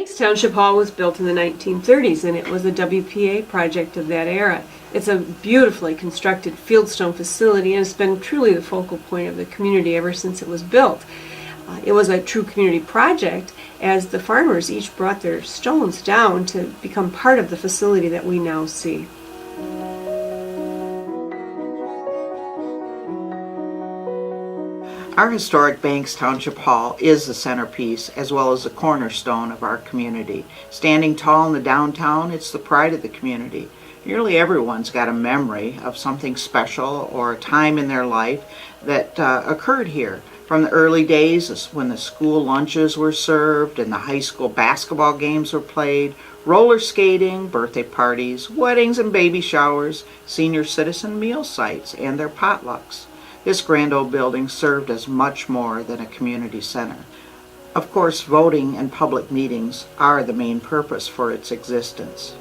Banks Township Hall was built in the 1930s, and it was a WPA project of that era. It's a beautifully constructed fieldstone facility, and it's been truly the focal point of the community ever since it was built. It was a true community project, as the farmers each brought their stones down to become part of the facility that we now see. Our historic Banks Township Hall is the centerpiece as well as the cornerstone of our community. Standing tall in the downtown, it's the pride of the community. Nearly everyone's got a memory of something special or a time in their life that occurred here. From the early days when the school lunches were served and the high school basketball games were played, roller skating, birthday parties, weddings and baby showers, senior citizen meal sites, and their potlucks. This grand old building served as much more than a community center. Of course, voting and public meetings are the main purpose for its existence.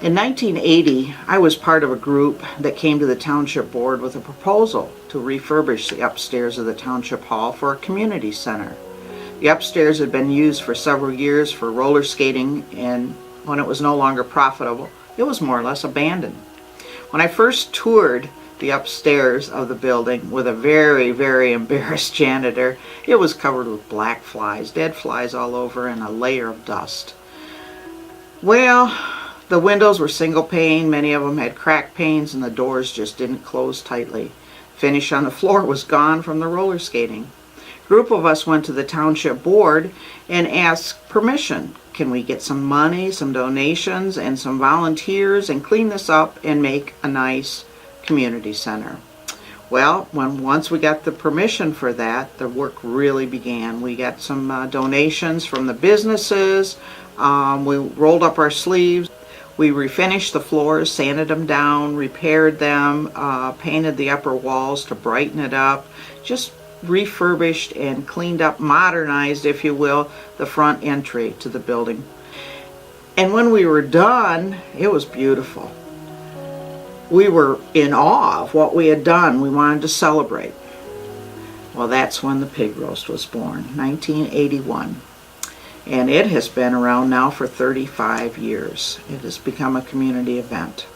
In 1980, I was part of a group that came to the Township Board with a proposal to refurbish the upstairs of the Township Hall for a community center. The upstairs had been used for several years for roller skating, and when it was no longer profitable, it was more or less abandoned. When I first toured the upstairs of the building with a very, very embarrassed janitor, it was covered with black flies, dead flies all over, and a layer of dust. Well, the windows were single pane, many of them had cracked panes, and the doors just didn't close tightly. Finish on the floor was gone from the roller skating. A group of us went to the Township Board and asked permission. Can we get some money, some donations, and some volunteers and clean this up and make a nice community center? Well, once we got the permission for that, the work really began. We got some donations from the businesses. We rolled up our sleeves. We refinished the floors, sanded them down, repaired them, painted the upper walls to brighten it up, just refurbished and cleaned up, modernized, if you will, the front entry to the building. And when we were done, it was beautiful. We were in awe of what we had done. We wanted to celebrate. Well, that's when the pig roast was born, 1981. And it has been around now for 35 years. It has become a community event.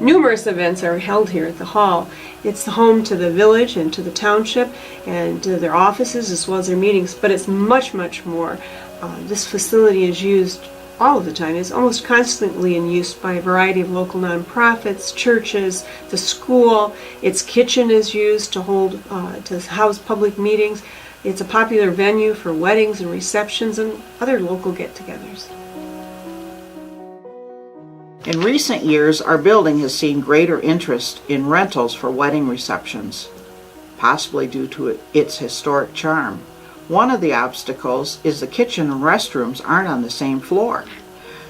Numerous events are held here at the hall. It's the home to the village and to the township and to their offices as well as their meetings, but it's much, much more. This facility is used all of the time. It's almost constantly in use by a variety of local nonprofits, churches, the school. Its kitchen is used to house public meetings. It's a popular venue for weddings and receptions and other local get-togethers. In recent years, our building has seen greater interest in rentals for wedding receptions, possibly due to its historic charm. One of the obstacles is the kitchen and restrooms aren't on the same floor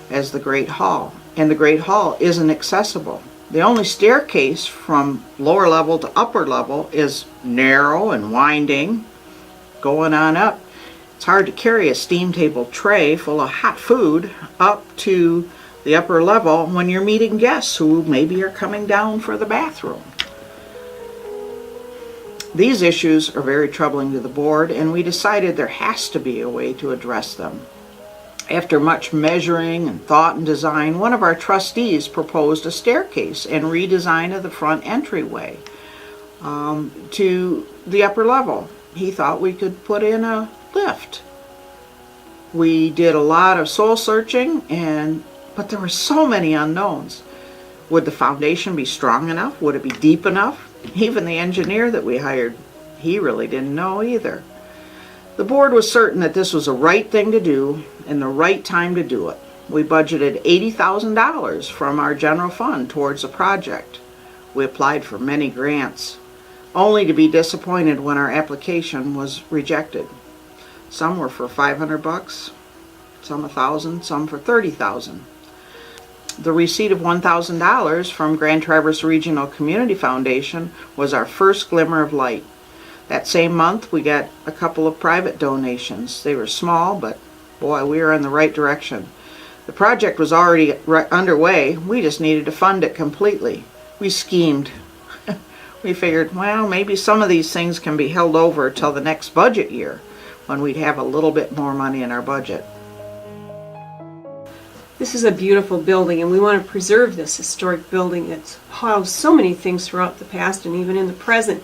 as the Great Hall, and the Great Hall isn't accessible. The only staircase from lower level to upper level is narrow and winding. Going on up, it's hard to carry a steam table tray full of hot food up to the upper level when you're meeting guests who maybe are coming down for the bathroom. These issues are very troubling to the board, and we decided there has to be a way to address them. After much measuring and thought and design, one of our trustees proposed a staircase and redesign of the front entryway to the upper level. He thought we could put in a lift. We did a lot of soul searching, but there were so many unknowns. Would the foundation be strong enough? Would it be deep enough? Even the engineer that we hired, he really didn't know either. The board was certain that this was the right thing to do and the right time to do it. We budgeted $80,000 from our general fund towards the project. We applied for many grants, only to be disappointed when our application was rejected. Some were for $500, some $1,000, some for $30,000. The receipt of $1,000 from Grand Traverse Regional Community Foundation was our first glimmer of light. That same month, we got a couple of private donations. They were small, but boy, we were in the right direction. The project was already underway. We just needed to fund it completely. We schemed. We figured, well, maybe some of these things can be held over till the next budget year when we'd have a little bit more money in our budget. This is a beautiful building, and we want to preserve this historic building that's housed so many things throughout the past and even in the present.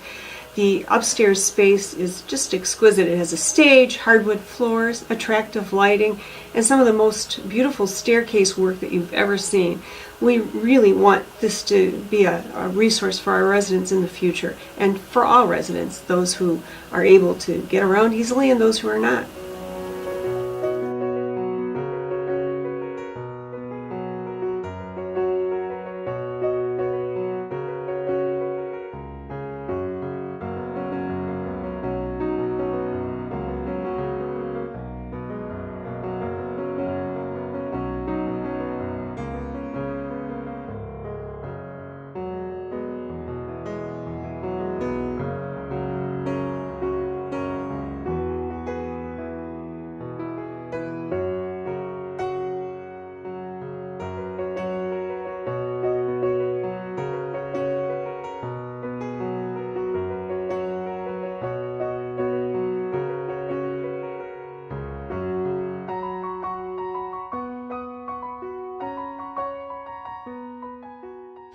The upstairs space is just exquisite. It has a stage, hardwood floors, attractive lighting, and some of the most beautiful staircase work that you've ever seen. We really want this to be a resource for our residents in the future, and for all residents, those who are able to get around easily and those who are not.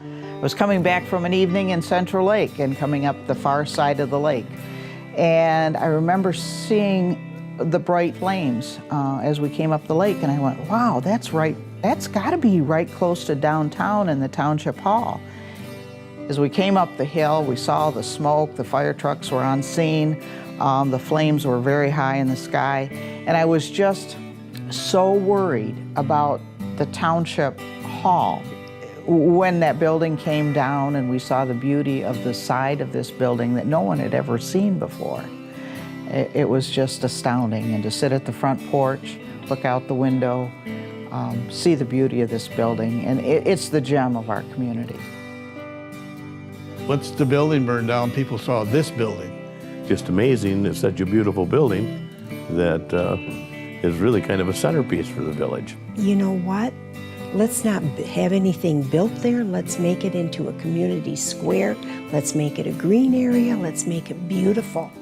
I was coming back from an evening in Central Lake and coming up the far side of the lake. And I remember seeing the bright flames as we came up the lake, and I went, wow, that's got to be right close to downtown in the Township Hall. As we came up the hill, we saw the smoke, the fire trucks were on scene, the flames were very high in the sky, and I was just so worried about the Township Hall. When that building came down and we saw the beauty of the side of this building that no one had ever seen before, it was just astounding. And to sit at the front porch, look out the window, see the beauty of this building, and it's the gem of our community. Once the building burned down, people saw this building. Just amazing. It's such a beautiful building that is really kind of a centerpiece for the village. You know what? Let's not have anything built there. Let's make it into a community square. Let's make it a green area. Let's make it beautiful.